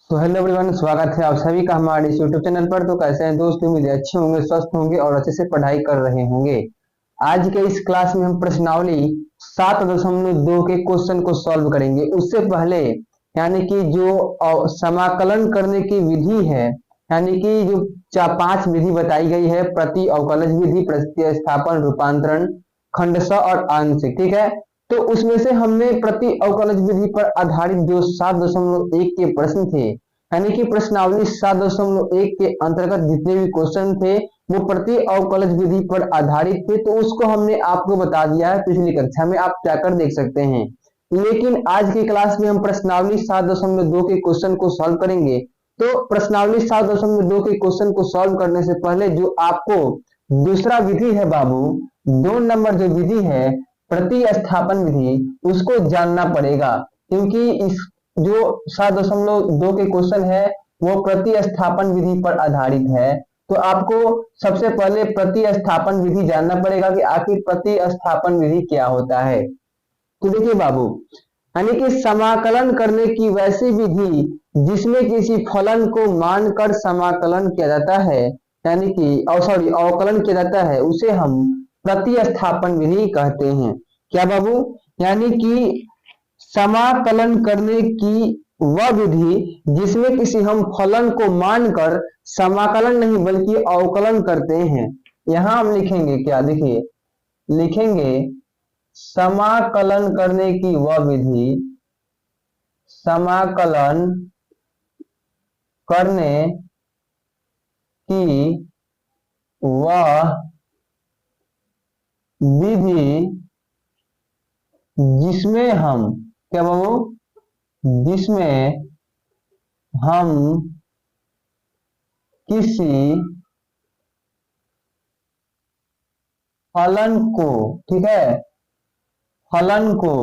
तो hello everyone, स्वागत है आप सभी का हमारे इस यूट्यूब चैनल पर। तो कैसे हैं दोस्त? उम्मीद है अच्छे होंगे, स्वस्थ होंगे और अच्छे से पढ़ाई कर रहे होंगे। आज के इस क्लास में हम प्रश्नावली 7.2 के क्वेश्चन को सॉल्व करेंगे। उससे पहले यानी कि जो समाकलन करने की विधि है, यानी कि जो 5 विधि बताई गई है, प्रति अवकलज विधि, प्रतिस्थापन, रूपांतरण, खंडशः और आंशिक, ठीक है। तो उसमें से हमने प्रति अवकलज विधि पर आधारित जो 7.1 के प्रश्न थे, यानी कि प्रश्नावली 7.1 के अंतर्गत जितने भी क्वेश्चन थे वो प्रति अवकलज विधि पर आधारित थे। तो उसको हमने आपको बता दिया है पिछली कक्षा में, आप जाकर देख सकते हैं। लेकिन आज की क्लास में हम प्रश्नावली 7.2 के क्वेश्चन को सॉल्व करेंगे। तो प्रश्नावली 7.2 के क्वेश्चन को सॉल्व करने से पहले जो आपको दूसरा विधि है बाबू, 2 नंबर जो विधि है प्रतिस्थापन विधि, उसको जानना पड़ेगा। क्योंकि इस जो 7.2 के क्वेश्चन है वो प्रतिस्थापन विधि पर आधारित है। तो आपको सबसे पहले प्रतिस्थापन विधि जानना पड़ेगा कि आखिर प्रतिस्थापन विधि क्या होता है। तो देखिए बाबू, यानी कि समाकलन करने की वैसी विधि जिसमें किसी फलन को मानकर समाकलन किया जाता है, यानी कि अवकलन किया जाता है, उसे हम प्रतिस्थापन विधि कहते हैं। क्या बाबू? यानी कि समाकलन करने की वह विधि जिसमें किसी हम फलन को मानकर समाकलन नहीं बल्कि अवकलन करते हैं। यहां हम लिखेंगे क्या? देखिए, लिखेंगे समाकलन करने की वह विधि, समाकलन करने की वह विधि जिसमें हम क्या बाबू, जिसमें हम किसी फलन को, ठीक है, फलन को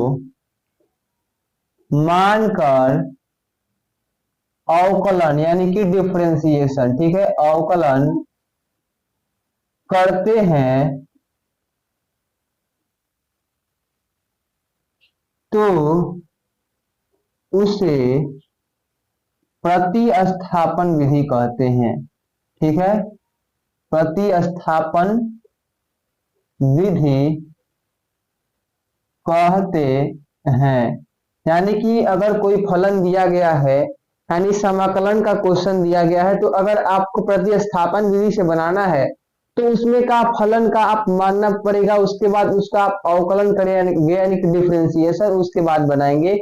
मानकर अवकलन यानी कि डिफरेंशिएशन, ठीक है, अवकलन करते हैं, तो उसे प्रतिस्थापन विधि कहते हैं। ठीक है, प्रतिस्थापन विधि कहते हैं। यानी कि अगर कोई फलन दिया गया है, यानी समाकलन का क्वेश्चन दिया गया है, तो अगर आपको प्रतिस्थापन विधि से बनाना है तो उसमें का फलन का आप मानना पड़ेगा, उसके बाद उसका आप अवकलन करेंगे यानी कि डिफरेंशिएशन, उसके बाद बनाएंगे।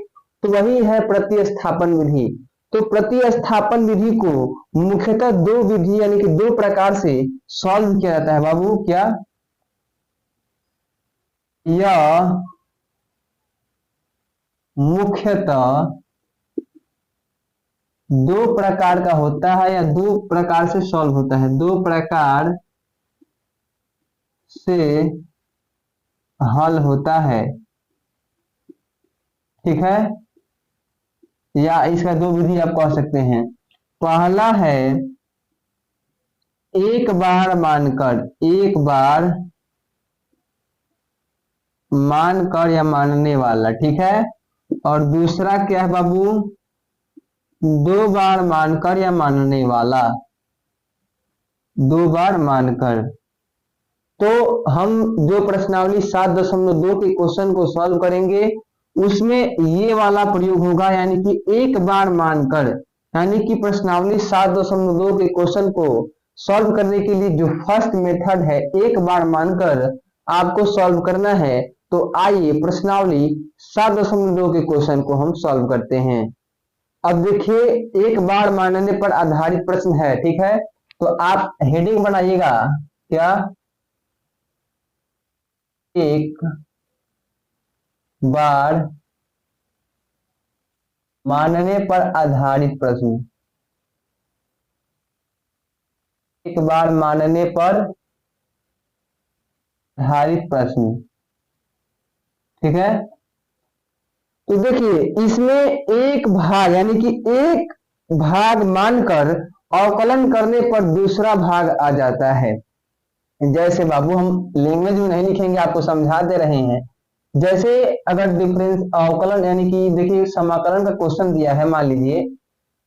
तो वही है प्रतिस्थापन विधि। तो प्रतिस्थापन विधि को मुख्यतः 2 विधि यानी कि 2 प्रकार से सॉल्व किया जाता है बाबू। क्या? यह मुख्यतः 2 प्रकार का होता है या 2 प्रकार से सॉल्व होता है, 2 प्रकार से हल होता है। ठीक है, या इसका 2 विधि आप कह सकते हैं। पहला है एक बार मानकर, एक बार मानकर या मानने वाला, ठीक है। और दूसरा क्या है बाबू? 2 बार मानकर या मानने वाला, 2 बार मानकर। तो हम जो प्रश्नावली 7.2 के क्वेश्चन को सॉल्व करेंगे उसमें ये वाला प्रयोग होगा, यानी कि एक बार मानकर। यानी कि प्रश्नावली 7.2 के क्वेश्चन को सॉल्व करने के लिए जो फर्स्ट मेथड है, एक बार मानकर आपको सॉल्व करना है। तो आइए प्रश्नावली 7.2 के क्वेश्चन को हम सॉल्व करते हैं। अब देखिए, एक बार मानने पर आधारित प्रश्न है, ठीक है। तो आप हेडिंग बनाइएगा, क्या? एक बार मानने पर आधारित प्रश्न, एक बार मानने पर आधारित प्रश्न, ठीक है। तो देखिए, इसमें एक भाग यानी कि एक भाग मानकर अवकलन करने पर दूसरा भाग आ जाता है। जैसे बाबू, हम लैंग्वेज में नहीं लिखेंगे, आपको समझा दे रहे हैं। जैसे अगर डिफरेंस अवकलन यानी कि देखिए समाकलन का क्वेश्चन दिया है, मान लीजिए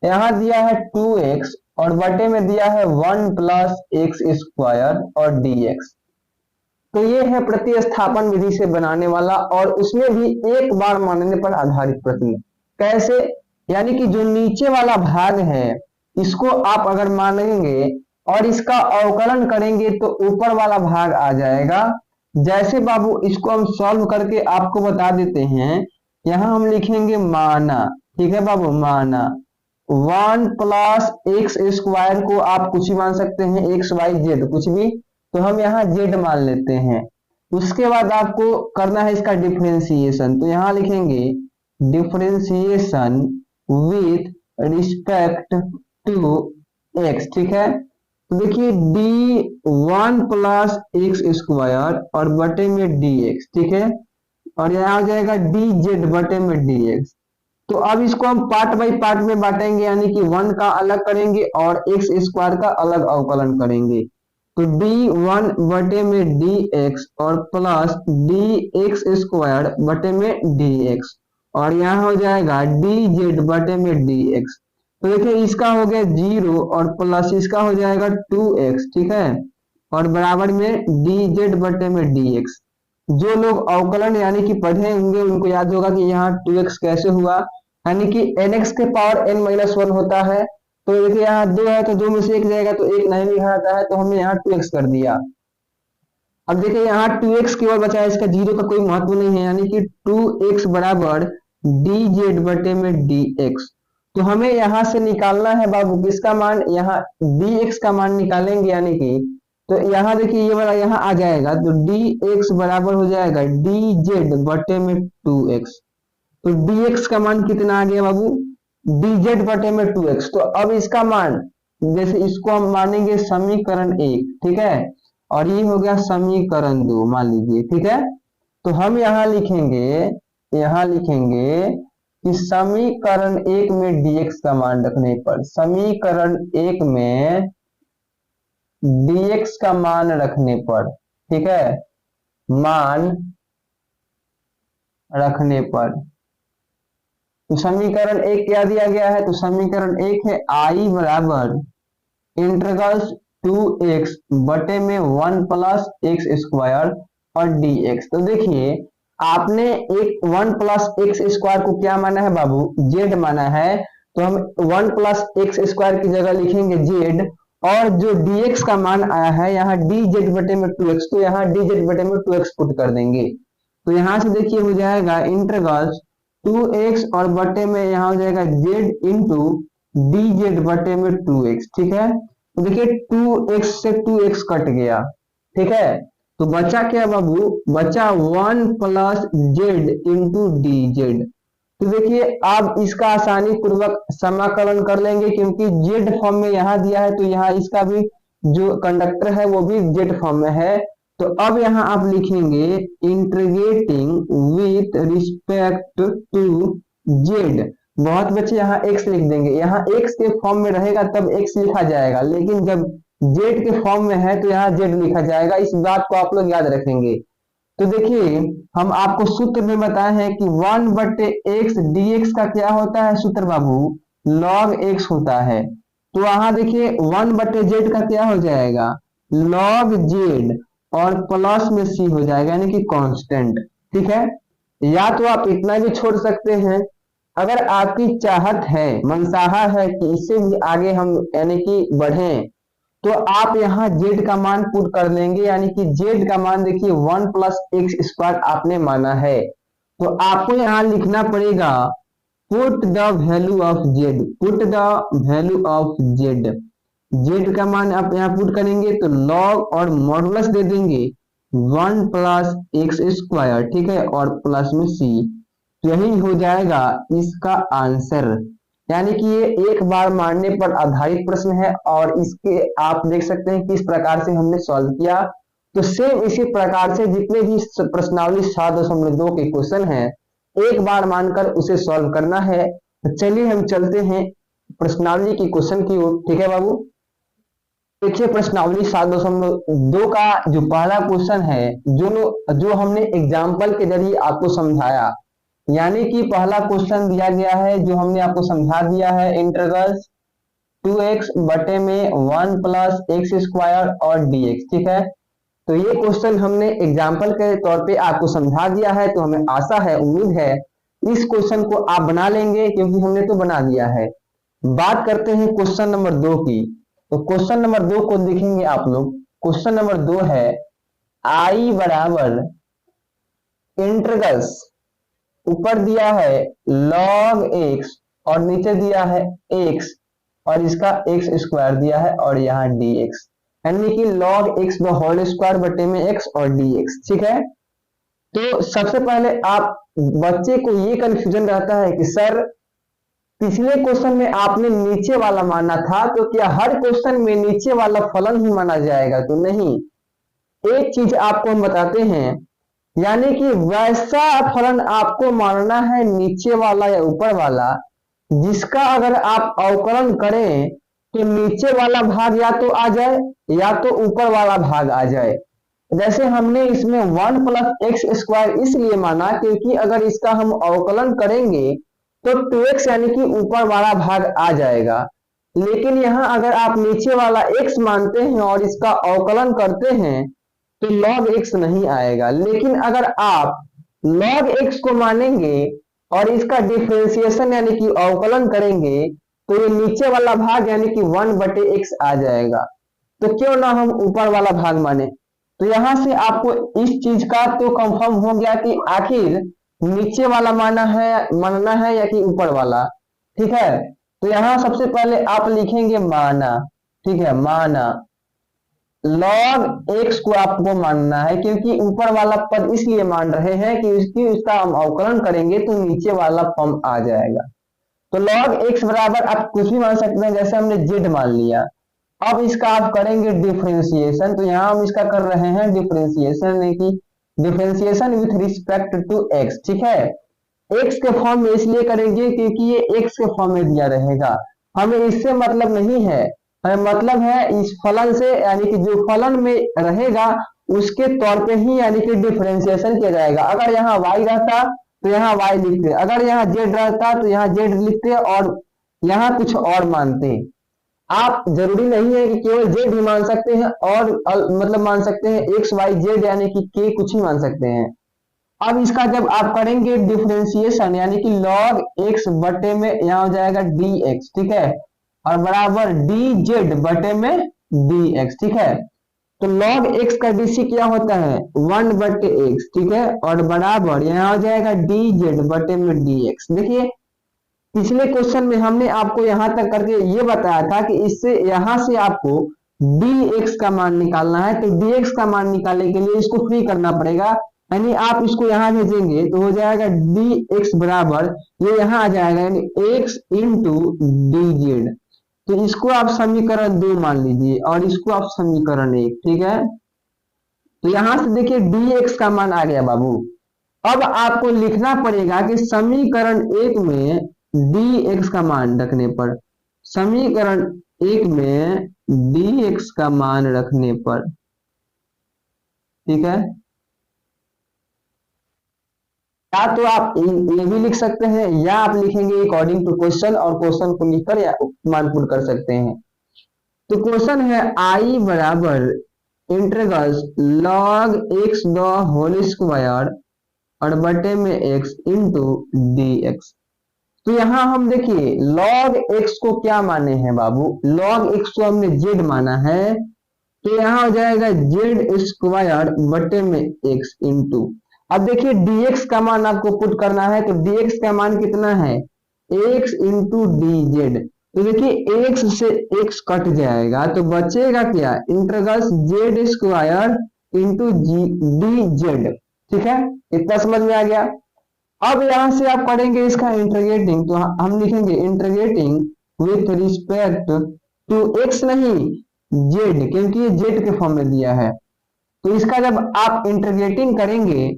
यहाँ दिया है 2x और बटे में दिया है 1 प्लस एक्स स्क्वायर और dx। तो ये है प्रतिस्थापन विधि से बनाने वाला और उसमें भी एक बार मानने पर आधारित प्रश्न। कैसे? यानी कि जो नीचे वाला भाग है इसको आप अगर मानेंगे और इसका अवकलन करेंगे तो ऊपर वाला भाग आ जाएगा। जैसे बाबू इसको हम सॉल्व करके आपको बता देते हैं। यहां हम लिखेंगे माना, ठीक है बाबू, माना 1 प्लस एक्स स्क्वायर को आप कुछ भी मान सकते हैं, एक्स वाई जेड कुछ भी, तो हम यहाँ जेड मान लेते हैं। उसके बाद आपको करना है इसका डिफरेंशिएशन, तो यहाँ लिखेंगे differentiation with respect to x, ठीक है। तो देखिए d1 प्लस एक्स स्क्वायर और बटे में dx, ठीक है, और यहाँ आ जाएगा dz बटे में dx। तो अब इसको हम पार्ट बाई पार्ट में बांटेंगे, यानी कि 1 का अलग करेंगे और एक्स स्क्वायर का अलग अवकलन करेंगे। तो d1 बटे में dx और प्लस dx स्क्वायर बटे में dx और यहाँ हो जाएगा dz बटे में dx। तो देखिए इसका हो गया 0 और प्लस इसका हो जाएगा 2x, ठीक है, और बराबर में dz बटे में dx। जो लोग अवकलन यानी कि पढ़े होंगे उनको याद होगा कि यहाँ 2x कैसे हुआ, यानी कि nx के पावर n-1 होता है। तो देखिए यहाँ 2 है तो 2 में से 1 जाएगा तो 1 नहीं लिखा जाता है, तो हमने यहाँ 2x कर दिया। अब देखिए यहाँ 2x केवल बचा है, इसका 0 का कोई महत्व नहीं है, यानी कि 2x बराबर dz बटे में dx। तो हमें यहाँ से निकालना है बाबू किसका मान, यहाँ dx का मान निकालेंगे, यानी कि तो यहाँ देखिए ये वाला यहाँ आ जाएगा, तो dx बराबर हो जाएगा dz बटे में 2x। तो dx का मान कितना आ गया बाबू, dz बटे में 2x। तो अब इसका मान, जैसे इसको हम मानेंगे समीकरण 1, ठीक है, और ये हो गया समीकरण 2 मान लीजिए, ठीक है। तो हम यहाँ लिखेंगे कि समीकरण 1 में dx का मान रखने पर, समीकरण 1 में dx का मान रखने पर, ठीक है, मान रखने पर, तो समीकरण 1 क्या दिया गया है, तो समीकरण 1 है i बराबर इंटीग्रल 2x बटे में 1 प्लस एक्स स्क्वायर और dx। तो देखिए आपने एक 1 प्लस एक्स स्क्वायर को क्या माना है बाबू, z माना है, तो हम 1 प्लस एक्स स्क्वायर की जगह लिखेंगे z, और जो dx का मान आया है यहाँ dz बटे में 2x, तो यहाँ dz बटे में 2x पुट कर देंगे। तो यहाँ से देखिए हो जाएगा इंटीग्रल 2x और बटे में यहाँ हो जाएगा z इंटू dz बटे में 2x, ठीक है। तो देखिए 2x से 2x कट गया, ठीक है, तो बचा क्या बाबू, बचा 1 प्लस जेड इंटू dz। तो देखिए आप इसका आसानी पूर्वक समाकलन कर लेंगे, क्योंकि जेड फॉर्म में यहाँ दिया है, तो यहाँ इसका भी जो कंडक्टर है वो भी जेड फॉर्म में है। तो अब यहाँ आप लिखेंगे integrating with respect to z. बहुत बच्चे यहाँ x लिख देंगे, यहाँ x के फॉर्म में रहेगा तब x लिखा जाएगा, लेकिन जब z के फॉर्म में है तो यहाँ z लिखा जाएगा। इस बात को आप लोग याद रखेंगे। तो देखिए हम आपको सूत्र में बताए हैं कि 1 बटे एक्स dx का क्या होता है सूत्र बाबू, log x होता है। तो वहां देखिए 1 बटे z का क्या हो जाएगा, log z, और प्लस में c हो जाएगा, यानी कि कांस्टेंट, ठीक है। या तो आप इतना भी छोड़ सकते हैं, अगर आपकी चाहत है, मनसाहा है कि इससे भी आगे हम यानी कि बढ़ें, तो आप यहाँ z का मान पुट कर लेंगे, यानी कि z का मान देखिए 1 प्लस एक्स स्क्वायर आपने माना है। तो आपको यहाँ लिखना पड़ेगा put the value of z, put the value of z। z का मान आप यहाँ पुट करेंगे तो log और मॉडुलस दे देंगे 1 प्लस एक्स स्क्वायर, ठीक है, और प्लस में c। यही हो जाएगा इसका आंसर। यानी कि ये एक बार मानने पर आधारित प्रश्न है और इसके आप देख सकते हैं कि इस प्रकार से हमने सॉल्व किया। तो सेम इसी प्रकार से जितने भी प्रश्नावली 7.2 के क्वेश्चन हैं एक बार मानकर उसे सॉल्व करना है। तो चलिए हम चलते हैं प्रश्नावली की क्वेश्चन की ओर, ठीक है बाबू। देखिए प्रश्नावली 7.2 का जो पहला क्वेश्चन है, जो हमने एग्जाम्पल के जरिए आपको समझाया, यानी कि पहला क्वेश्चन दिया गया है जो हमने आपको समझा दिया है, इंटीग्रल 2x बटे में 1 प्लस एक्स स्क्वायर और dx, ठीक है। तो ये क्वेश्चन हमने एग्जाम्पल के तौर पे आपको समझा दिया है, तो हमें आशा है, उम्मीद है इस क्वेश्चन को आप बना लेंगे, क्योंकि हमने तो बना दिया है। बात करते हैं क्वेश्चन नंबर 2 की। तो क्वेश्चन नंबर 2 को देखेंगे आप लोग। क्वेश्चन नंबर 2 है आई बराबर इंटीग्रल्स, ऊपर दिया है log x और नीचे दिया है x और इसका एक्स स्क्वायर दिया है और यहाँ dx, यानी कि log x होल स्क्वायर बटे में x और dx, ठीक है। तो सबसे पहले आप बच्चे को ये कंफ्यूजन रहता है कि सर पिछले क्वेश्चन में आपने नीचे वाला माना था, तो क्या हर क्वेश्चन में नीचे वाला फलन ही माना जाएगा? तो नहीं, एक चीज आपको हम बताते हैं, यानी कि वैसा फलन आपको मानना है नीचे वाला या ऊपर वाला जिसका अगर आप अवकलन करें तो नीचे वाला भाग या तो आ जाए या तो ऊपर वाला भाग आ जाए। जैसे हमने इसमें 1 प्लस एक्स स्क्वायर इसलिए माना क्योंकि अगर इसका हम अवकलन करेंगे तो 2x यानी कि ऊपर वाला भाग आ जाएगा। लेकिन यहाँ अगर आप नीचे वाला x मानते हैं और इसका अवकलन करते हैं तो log x नहीं आएगा। लेकिन अगर आप log x को मानेंगे और इसका डिफरेंशिएशन यानी कि अवकलन करेंगे तो ये नीचे वाला भाग यानी कि 1 बटे x आ जाएगा। तो क्यों ना हम ऊपर वाला भाग माने। तो यहां से आपको इस चीज का तो कंफर्म हो गया कि आखिर नीचे वाला मानना है या कि ऊपर वाला, ठीक है। तो यहां सबसे पहले आप लिखेंगे माना, ठीक है, माना। log x को आपको मानना है क्योंकि ऊपर वाला पद इसलिए मान रहे हैं कि इसका हम अवकलन करेंगे तो नीचे वाला फॉर्म आ जाएगा। तो log x बराबर आप कुछ भी मान सकते हैं, जैसे हमने z मान लिया। अब इसका आप करेंगे डिफरेंशिएशन, तो यहाँ हम इसका कर रहे हैं डिफरेंशिएशन, यानी कि differentiation with respect to x, ठीक है। x के फॉर्म में इसलिए करेंगे क्योंकि ये x के फॉर्म में दिया रहेगा, हमें इससे मतलब नहीं है, हमें मतलब है इस फलन से, यानी कि जो फलन में रहेगा उसके तौर पे ही यानी कि डिफरेंशिएशन किया जाएगा। अगर यहाँ y रहता तो यहाँ y लिखते, अगर यहाँ z रहता तो यहाँ z लिखते और यहाँ कुछ और मानते। आप जरूरी नहीं है कि केवल z ही मान सकते हैं और मतलब मान सकते हैं x y z यानी कि k कुछ ही मान सकते हैं। अब इसका जब आप करेंगे डिफरेंशिएशन यानी कि log x बटे में यहाँ हो जाएगा dx, ठीक है, और बराबर dz बटे में dx, ठीक है। तो log x का dc क्या होता है 1 बटे x, ठीक है, और बराबर यहाँ हो जाएगा dz बटे में dx। देखिए पिछले क्वेश्चन में हमने आपको यहां तक करके ये बताया था कि इससे यहां से आपको dx का मान निकालना है, तो dx का मान निकालने के लिए इसको फ्री करना पड़ेगा, यानी आप इसको यहां भेजेंगे तो हो जाएगा dx बराबर ये यहां आ जाएगा यानी x इंटू dz। तो इसको आप समीकरण 2 मान लीजिए और इसको आप समीकरण 1, ठीक है। तो यहां से देखिए dx का मान आ गया बाबू। अब आपको लिखना पड़ेगा कि समीकरण 1 में dx का मान रखने पर, समीकरण 1 में dx का मान रखने पर, ठीक है, या तो आप ये भी लिख सकते हैं या आप लिखेंगे अकॉर्डिंग टू क्वेश्चन और क्वेश्चन को लिखकर या मान पुट कर सकते हैं। तो क्वेश्चन है आई बराबर integral log x the whole square और बटे में x इंटू dx। तो यहां हम देखिए log x को क्या माने हैं बाबू, log x को हमने z माना है, तो यहां हो जाएगा z स्क्वायर बटे में x इंटू, अब देखिए dx का मान आपको पुट करना है, तो dx का मान कितना है x इंटू dz। तो देखिए x से x कट जाएगा तो बचेगा क्या integral z square into dz, ठीक है, इतना समझ में आ गया। अब यहां से आप पढ़ेंगे इसका इंटीग्रेटिंग, तो हम लिखेंगे integrating with respect to x नहीं z, क्योंकि ये z के फॉर्म में दिया है। तो इसका जब आप इंटीग्रेटिंग करेंगे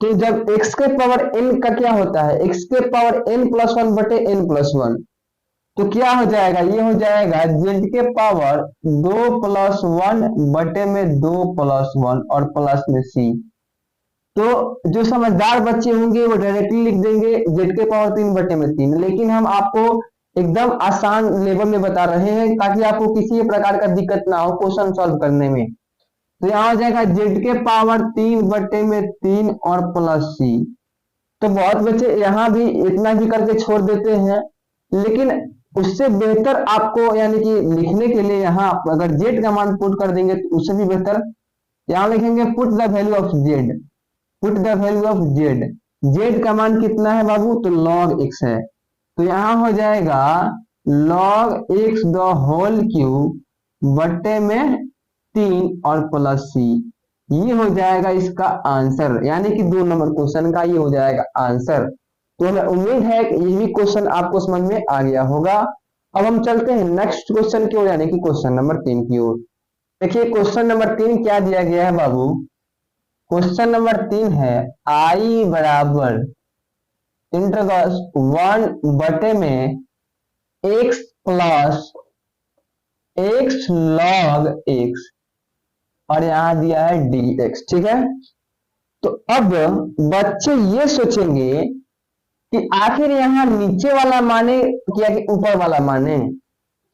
तो जब x के पावर n का क्या होता है x के पावर n प्लस 1 बटे n प्लस 1, तो क्या हो जाएगा ये हो जाएगा z के पावर 2 प्लस 1 बटे में 2 प्लस 1 और प्लस में c। तो जो समझदार बच्चे होंगे वो डायरेक्टली लिख देंगे जेड के पावर 3/3, लेकिन हम आपको एकदम आसान लेवल में बता रहे हैं ताकि आपको किसी प्रकार का दिक्कत ना हो क्वेश्चन सॉल्व करने में। तो यहाँ हो जाएगा जेड के पावर 3/3 और प्लस सी। तो बहुत बच्चे यहाँ भी इतना भी करके छोड़ देते हैं, लेकिन उससे बेहतर आपको यानी कि लिखने के लिए यहाँ अगर जेड का मान पुट कर देंगे तो उससे भी बेहतर यहाँ लिखेंगे put the value of Z, put the value of Z. Z का मान कितना है बाबू, तो log x है। तो यहाँ हो जाएगा log x the whole cube बट्टे में 3 और प्लस सी। ये हो जाएगा इसका आंसर, यानी कि 2 नंबर क्वेश्चन का ये हो जाएगा आंसर। तो हमें उम्मीद है कि ये भी क्वेश्चन आपको समझ में आ गया होगा। अब हम चलते हैं नेक्स्ट क्वेश्चन की ओर, यानी कि क्वेश्चन नंबर 3 की ओर। देखिए क्वेश्चन नंबर 3 क्या दिया गया है बाबू। क्वेश्चन नंबर 3 है आई बराबर इंटीग्रल 1 बटे में x plus x log x और यहां दिया है dx, ठीक है। तो अब बच्चे ये सोचेंगे कि आखिर यहाँ नीचे वाला माने या कि ऊपर वाला माने।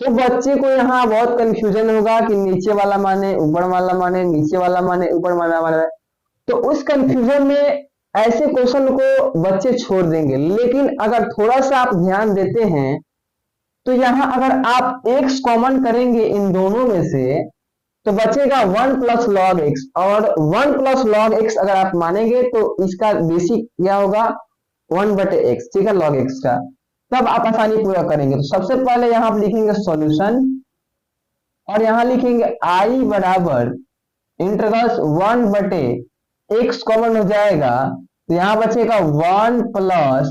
तो बच्चे को यहाँ बहुत कंफ्यूजन होगा कि नीचे वाला माने ऊपर वाला माने, नीचे वाला माने ऊपर वाला माने। तो उस कंफ्यूजन में ऐसे क्वेश्चन को बच्चे छोड़ देंगे, लेकिन अगर थोड़ा सा आप ध्यान देते हैं तो यहाँ अगर आप x कॉमन करेंगे इन दोनों में से तो बचेगा 1 प्लस लॉग एक्स, और 1 प्लस लॉग एक्स अगर आप मानेंगे तो इसका बेसिक क्या होगा 1/x, ठीक है, लॉग एक्स का। तब आप आसानी पूरा करेंगे। तो सबसे पहले यहाँ आप लिखेंगे सॉल्यूशन और यहाँ लिखेंगे आई बराबर इंटीग्रल 1/x कॉमन हो जाएगा तो यहाँ बचेगा 1 प्लस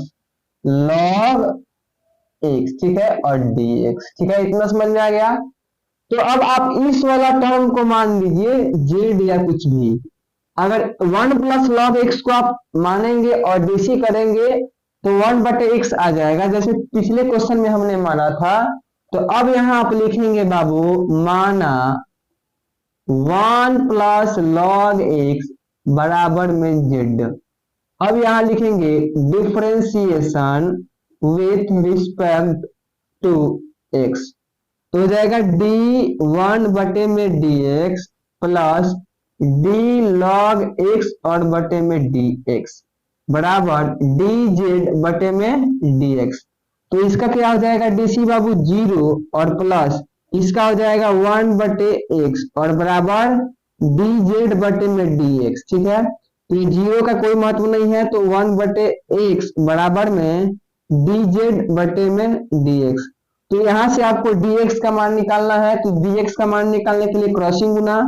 लॉग एक्स, ठीक है, और dx, ठीक है, इतना समझ में आ गया। तो अब आप इस वाला टर्म को मान लीजिए जेड या कुछ भी, अगर 1 प्लस लॉग एक्स को आप मानेंगे और डीसी करेंगे तो 1/x आ जाएगा, जैसे पिछले क्वेश्चन में हमने माना था। तो अब यहां आप लिखेंगे बाबू माना 1 प्लस लॉग एक्स बराबर में जेड। अब यहां लिखेंगे differentiation with respect to x, तो हो जाएगा d1 बटे में dx plus d log x और बटे में dx बराबर dz बटे में dx। तो इसका क्या हो जाएगा dc बाबू 0 और प्लस इसका हो जाएगा 1/x और बराबर dz बटे में dx, ठीक है। तो ये 0 का कोई महत्व नहीं है, तो 1/x बराबर में dz बटे में dx। तो यहां से आपको dx का मान निकालना है, तो dx का मान निकालने के लिए क्रॉसिंग गुना,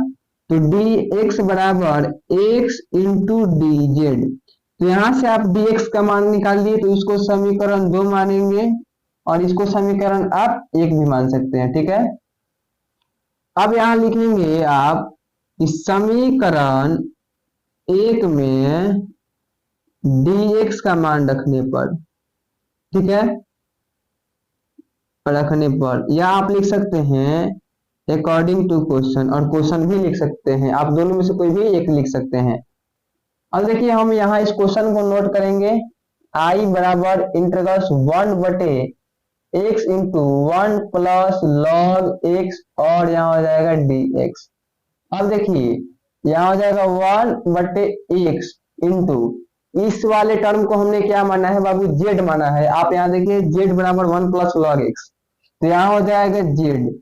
तो dx बराबर x इंटू dz। तो यहां से आप dx का मान निकाल लिए तो इसको समीकरण 2 मानेंगे और इसको समीकरण आप 1 भी मान सकते हैं, ठीक है। अब यहां लिखेंगे आप इस समीकरण 1 में dx का मान रखने पर, ठीक है, रखने पर, या आप लिख सकते हैं अकॉर्डिंग टू क्वेश्चन, और क्वेश्चन भी लिख सकते हैं, आप दोनों में से कोई भी एक लिख सकते हैं। अब देखिए हम यहाँ इस क्वेश्चन को नोट करेंगे आई बराबर integral 1/x into 1 plus log x और यहाँ हो जाएगा dx। अब देखिए यहाँ हो जाएगा 1/x इंटू इस वाले टर्म को हमने क्या माना है बाबू, z माना है। आप यहाँ देखिए z बराबर 1 प्लस लॉग एक्स, तो यहाँ हो जाएगा z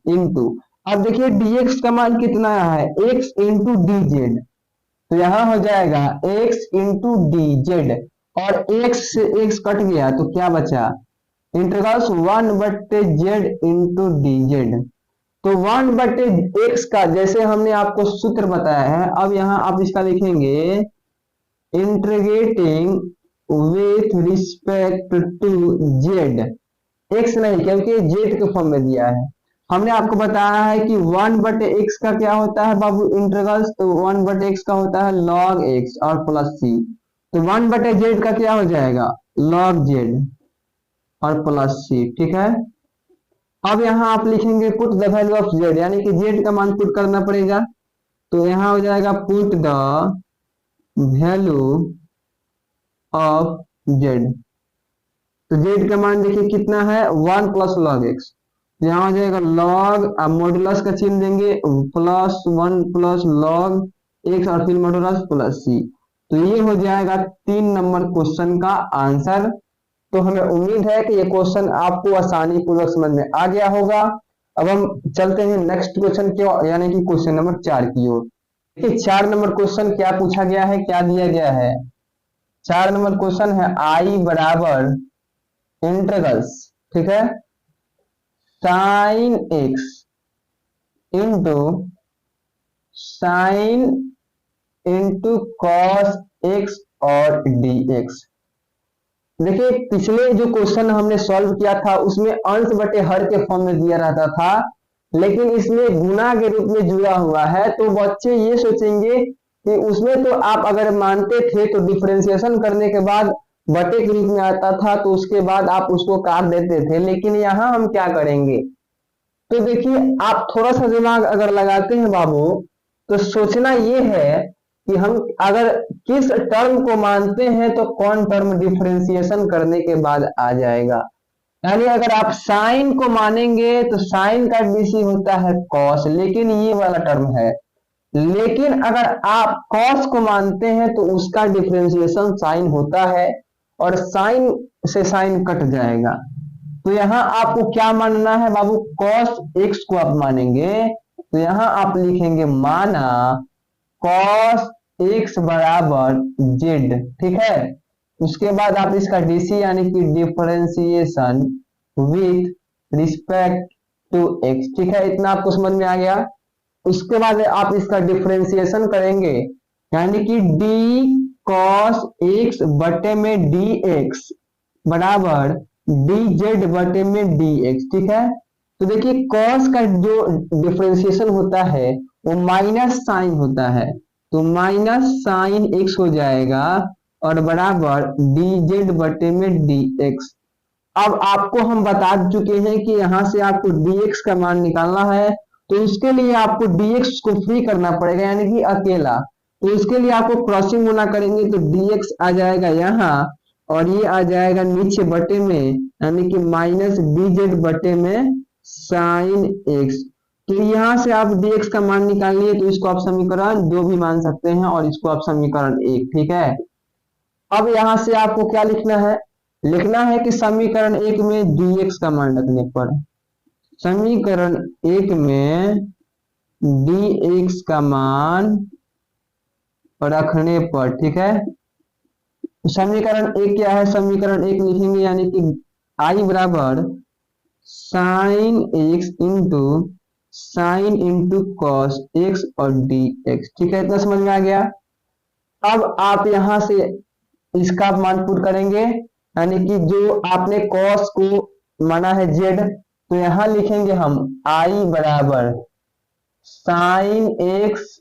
इंटू, अब देखिए dx का मान कितना है x इंटू dz, तो यहाँ हो जाएगा x इंटू dz और x से x कट गया तो क्या बचा इंटीग्रल 1/z इंटू dz। तो 1/x का जैसे हमने आपको सूत्र बताया है, अब यहाँ आप इसका लिखेंगे integrating with respect to z, x नहीं क्योंकि z के फॉर्म में दिया है। हमने आपको बताया है कि 1/x का क्या होता है बाबू इंटीग्रल, तो 1/x का होता है log x और प्लस c, तो 1/z का क्या हो जाएगा log z और प्लस c, ठीक है। अब यहाँ आप लिखेंगे put the value of z, यानी कि z का मान पुट करना पड़ेगा, तो यहाँ हो जाएगा put the value of Z. तो जेड का मान देखिए कितना है, 1 प्लस लॉग एक्स। यहाँ हो जाएगा लॉग, अब मॉडुलस का चिन्ह देंगे, प्लस 1 प्लस लॉग एक्स और फिर मॉडुलस प्लस सी। तो ये हो जाएगा 3 नंबर क्वेश्चन का आंसर। तो हमें उम्मीद है कि ये क्वेश्चन आपको आसानी पूर्वक समझ में आ गया होगा। अब हम चलते हैं नेक्स्ट क्वेश्चन की ओर, यानी कि क्वेश्चन नंबर 4 की ओर। देखिए 4 नंबर क्वेश्चन क्या पूछा गया है, क्या दिया गया है। 4 नंबर क्वेश्चन है आई बराबर इंटीग्रल्स, ठीक है, sine x into sine into cos x और डी एक्स। देखिए पिछले जो क्वेश्चन हमने सॉल्व किया था उसमें अंश बटे हर के फॉर्म में दिया रहता था, लेकिन इसमें गुना के रूप में जुड़ा हुआ है। तो बच्चे ये सोचेंगे कि उसमें तो आप अगर मानते थे तो डिफरेंशिएशन करने के बाद बटे के रूप में आता था, तो उसके बाद आप उसको काट देते थे, लेकिन यहाँ हम क्या करेंगे। तो देखिए आप थोड़ा सा दिमाग अगर लगाते हैं बाबू, तो सोचना ये है कि हम अगर किस टर्म को मानते हैं तो कौन टर्म डिफरेंशिएशन करने के बाद आ जाएगा। यानी अगर आप साइन को मानेंगे तो साइन का डीसी होता है कॉस, लेकिन ये वाला टर्म है। लेकिन अगर आप कॉस को मानते हैं तो उसका डिफरेंशिएशन साइन होता है, और साइन से साइन कट जाएगा। तो यहाँ आपको क्या मानना है बाबू, कॉस एक्स को आप मानेंगे। तो यहाँ आप लिखेंगे माना कॉस एक्स बराबर जेड, ठीक है। उसके बाद आप इसका डीसी यानी कि differentiation with respect to x, ठीक है, इतना आपको समझ में आ गया। उसके बाद आप इसका डिफरेंशिएशन करेंगे, यानी कि डी कॉस एक्स बटे में डी एक्स बराबर डी जेड बटे में डी एक्स, ठीक है। तो देखिए कॉस का जो डिफरेंशिएशन होता है वो माइनस साइन होता है, तो माइनस साइन एक्स हो जाएगा और बराबर डी जेड बटे में डी एक्स। अब आपको हम बता चुके हैं कि यहाँ से आपको dx का मान निकालना है, तो इसके लिए आपको dx को फ्री करना पड़ेगा, यानी कि अकेला। तो इसके लिए आपको क्रॉसिंग गुना करेंगे तो dx आ जाएगा यहाँ, और ये आ जाएगा नीचे बटे में, यानी कि माइनस डी जेड बटे में साइन एक्स। तो यहाँ से आप dx का मान निकालिए, तो इसको आप समीकरण 2 भी मान सकते हैं और इसको आप समीकरण 1, ठीक है। अब यहाँ से आपको क्या लिखना है, लिखना है कि समीकरण 1 में dx का मान रखने पर, समीकरण 1 में dx का मान रखने पर, ठीक है। समीकरण 1 क्या है, समीकरण 1 लिखेंगे यानी कि i बराबर sine x into sine into cos x और डी एक्स, ठीक है, इतना समझ में आ गया। अब आप यहां से इसका मान पुट करेंगे, यानी कि जो आपने कॉस को माना है जेड, तो यहां लिखेंगे हम i बराबर साइन एक्स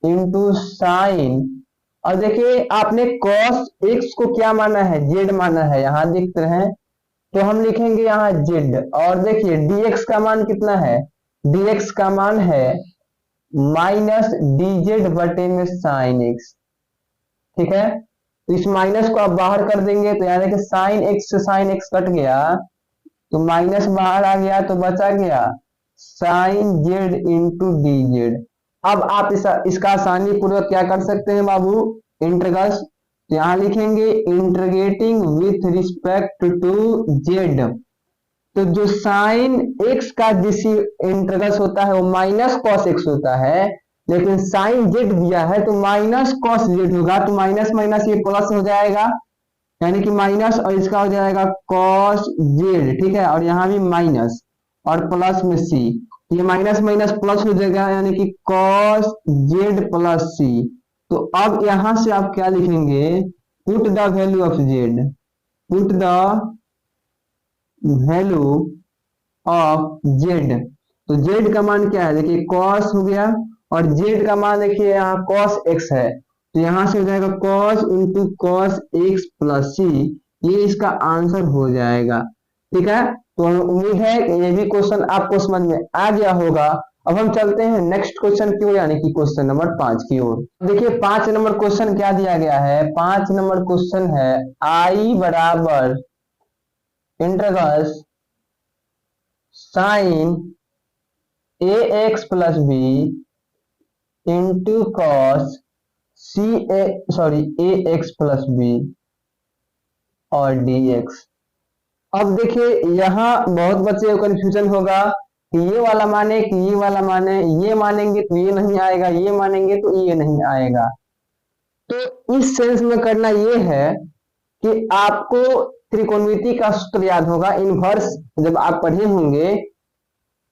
इंटू साइन, और देखिए आपने कॉस एक्स को क्या माना है, जेड माना है, यहां दिख रहे हैं, तो हम लिखेंगे यहाँ जेड। और देखिए dx का मान कितना है, dx का मान है माइनस डी जेड बटे में साइन एक्स, ठीक है। तो इस माइनस को आप बाहर कर देंगे, तो यानी कि साइन एक्स से साइन एक्स कट गया, तो माइनस बाहर आ गया, तो बचा गया sine z into d z. अब आप इसका आसानी पूर्वक क्या कर सकते हैं बाबू, इंटीग्रल्स। तो यहां लिखेंगे integrating with respect to z. तो जो साइन एक्स का जिस इंटीग्रल्स होता है वो माइनस कॉस एक्स होता है, लेकिन साइन जेड दिया है तो माइनस कॉस जेड होगा, तो माइनस माइनस ये प्लस हो जाएगा, यानी कि माइनस, और इसका हो जाएगा कॉस जेड, ठीक है, और यहाँ भी माइनस और प्लस में सी, ये माइनस माइनस प्लस हो जाएगा, यानी कि कॉस जेड प्लस सी। तो अब यहां से आप क्या लिखेंगे, put the value of Z, put the value of Z. तो जेड का मान क्या है, देखिए कॉस हो गया, और जेड का मान देखिए यहाँ कॉस एक्स है, तो यहां से हो जाएगा cos into cos x plus C, ये इसका आंसर हो जाएगा, ठीक है। तो हमें उम्मीद है कि ये भी क्वेश्चन आपको समझ में आ गया होगा। अब हम चलते हैं नेक्स्ट क्वेश्चन की ओर, यानी कि क्वेश्चन नंबर 5 की ओर। देखिए 5 नंबर क्वेश्चन क्या दिया गया है। 5 नंबर क्वेश्चन है आई बराबर integral sine A x plus B into cos A x plus B और डी एक्स। अब देखिए यहाँ बहुत बच्चे को कंफ्यूजन होगा कि ये वाला माने कि ये वाला माने, ये मानेंगे तो ये नहीं आएगा, ये मानेंगे तो ये नहीं आएगा। तो इस सेंस में करना ये है कि आपको त्रिकोणमिति का सूत्र याद होगा, इनवर्स जब आप पढ़े होंगे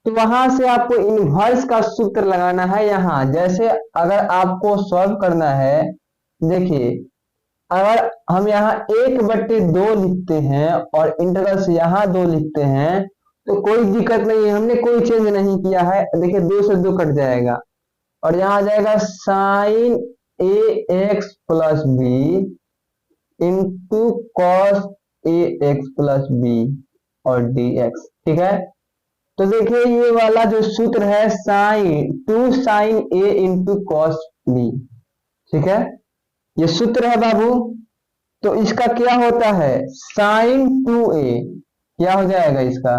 तो वहां से आपको इनवर्स का सूत्र लगाना है। यहाँ जैसे अगर आपको सॉल्व करना है, देखिए अगर हम यहाँ 1/2 लिखते हैं और इंटीग्रल से यहाँ 2 लिखते हैं तो कोई दिक्कत नहीं है, हमने कोई चेंज नहीं किया है। देखिए 2 से 2 कट जाएगा और यहाँ आ जाएगा sine A x plus B into cos A x plus B और डी एक्स। ठीक है, तो देखिए ये वाला जो सूत्र है two sine A into cos B, ठीक है, ये सूत्र है बाबू। तो इसका क्या होता है, साइन 2a क्या हो जाएगा इसका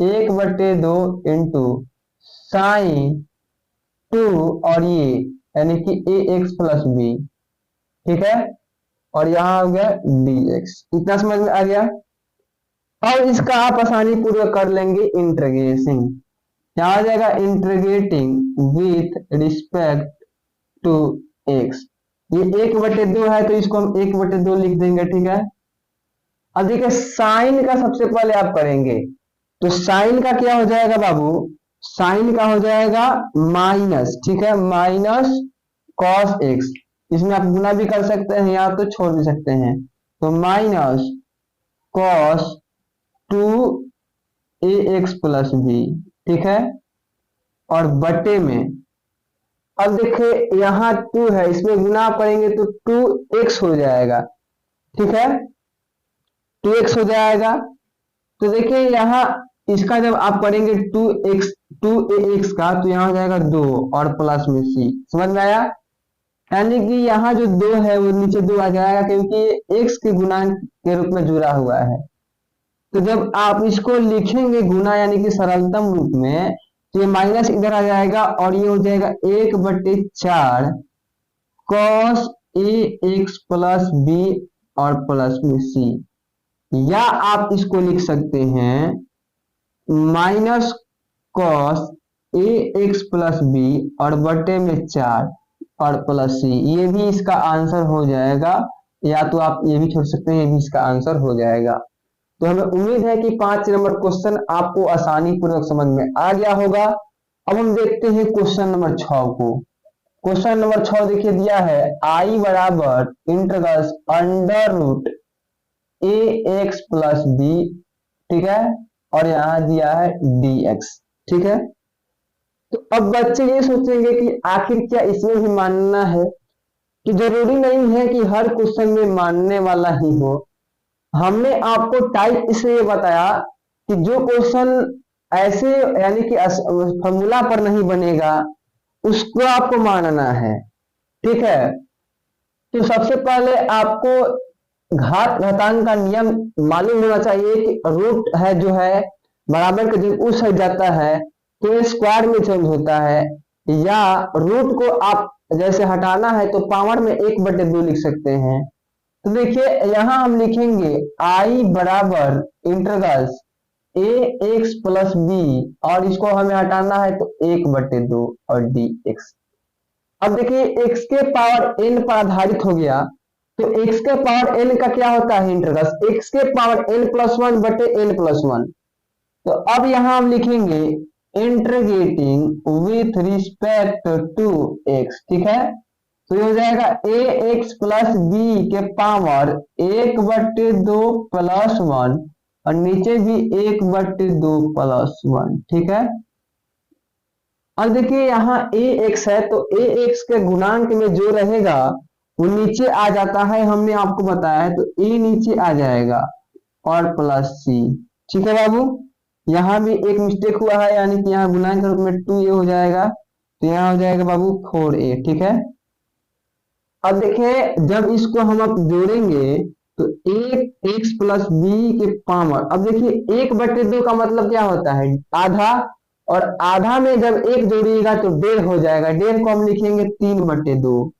1/2 इंटू साइन 2 और ये यानी कि ए एक्स प्लस बी, ठीक है, और यहां हो गया डी एक्स। इतना समझ में आ गया। और इसका आप आसानी पूर्वक कर लेंगे इंटीग्रेशन, क्या आ जाएगा integrating with respect to x. ये 1/2 है तो इसको हम 1/2 लिख देंगे, ठीक है। अब देखिए साइन का सबसे पहले आप करेंगे तो साइन का क्या हो जाएगा बाबू, साइन का हो जाएगा माइनस, ठीक है, माइनस कॉस एक्स। इसमें आप गुना भी कर सकते हैं या तो छोड़ भी सकते हैं। तो minus cos 2ax plus B, ठीक है, और बटे में अब देखिए यहाँ 2 है, इसमें गुना करेंगे तो 2x हो जाएगा, ठीक है, 2x हो जाएगा। तो देखिए यहाँ इसका जब आप करेंगे 2ax का तो यहाँ हो जाएगा 2 और प्लस में c, समझ में आया। यानी कि यहाँ जो 2 है वो नीचे 2 आ जाएगा क्योंकि ये x के गुणांक के रूप में जुड़ा हुआ है। तो जब आप इसको लिखेंगे गुना यानी कि सरलतम रूप में तो ये माइनस इधर आ जाएगा और ये हो जाएगा 1/4 cos A x plus B और प्लस में सी, या आप इसको लिख सकते हैं minus cos A x plus B और बटे में 4 और प्लस सी। ये भी इसका आंसर हो जाएगा, या तो आप ये भी छोड़ सकते हैं, ये भी इसका आंसर हो जाएगा। तो हमें उम्मीद है कि 5 नंबर क्वेश्चन आपको आसानी पूर्वक समझ में आ गया होगा। अब हम देखते हैं क्वेश्चन नंबर 6 को। क्वेश्चन नंबर 6 देखिए दिया है आई बराबर इंटीग्रल अंडर रूट ए एक्स प्लस बी, ठीक है, और यहाँ दिया है डी एक्स, ठीक है। तो अब बच्चे ये सोचेंगे कि आखिर क्या इसमें भी मानना है, कि जरूरी नहीं है कि हर क्वेश्चन में मानने वाला ही हो। हमने आपको टाइप इसलिए बताया कि जो क्वेश्चन ऐसे यानी कि फॉर्मूला पर नहीं बनेगा उसको आपको मानना है, ठीक है। तो सबसे पहले आपको घात घातांक का नियम मालूम होना चाहिए कि रूट है जो है बराबर के जब उस साइड जाता है तो स्क्वायर में चेंज होता है, या रूट को आप जैसे हटाना है तो पावर में 1/2 लिख सकते हैं। तो देखिए यहां हम लिखेंगे आई बराबर इंटीग्रल ए एक्स प्लस बी और इसको हमें हटाना है तो 1/2 और डी एक्स। अब देखिए x के पावर n पर आधारित हो गया तो x के पावर n का क्या होता है इंटीग्रल x के पावर n+1 बटे n+1। तो अब यहां हम लिखेंगे integrating with respect to x, ठीक है। तो ये हो जाएगा ए एक्स प्लस बी के पावर 1/2 + 1 और नीचे भी 1/2 + 1, ठीक है। अब देखिए यहाँ ए एक्स है तो ए एक्स के गुणांक में जो रहेगा वो नीचे आ जाता है, हमने आपको बताया है, तो ए नीचे आ जाएगा और प्लस सी, ठीक है बाबू। यहाँ भी एक मिस्टेक हुआ है, यानी कि यहाँ गुणांक के रूप में 2a हो जाएगा, तो यहाँ हो जाएगा बाबू 4a। ठीक है, अब देखें जब इसको हम अब जोड़ेंगे तो एक एक्स प्लस बी के पावर, अब देखिए 1/2 का मतलब क्या होता है, आधा, और आधा में जब एक जोड़िएगा तो 1.5 हो जाएगा, 1.5 को हम लिखेंगे 3/2।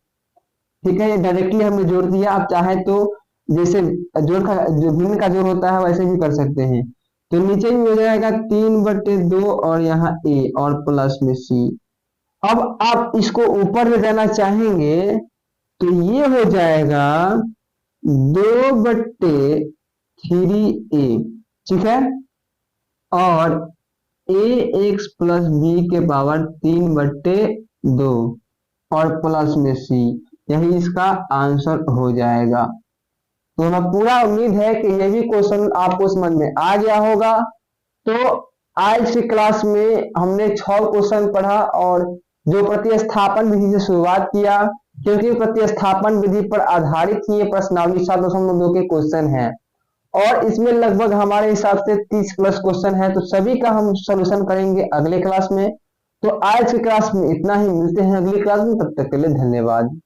ठीक है, ये डायरेक्टली हमने जोड़ दिया। आप चाहे तो जैसे जोड़ का जो भिन्न का जोड़ होता है वैसे भी कर सकते हैं। तो नीचे भी हो जाएगा 3/2 और यहाँ a और प्लस में c। अब आप इसको ऊपर ले जाना चाहेंगे तो ये हो जाएगा 2/3a। ठीक है, और a x प्लस बी के पावर 3/2 और प्लस में c, यही इसका आंसर हो जाएगा। तो हमें पूरा उम्मीद है कि ये भी क्वेश्चन आपको समझ में आ गया होगा। तो आज की क्लास में हमने 6 क्वेश्चन पढ़ा और जो प्रतिस्थापन विधि से शुरुआत किया, क्योंकि प्रतिस्थापन विधि पर आधारित ही ये प्रश्नावली 7.2 के क्वेश्चन है, और इसमें लगभग हमारे हिसाब से 30 प्लस क्वेश्चन है। तो सभी का हम सॉल्यूशन करेंगे अगले क्लास में। तो आज की क्लास में इतना ही, मिलते हैं अगली क्लास में, तब तक के लिए धन्यवाद।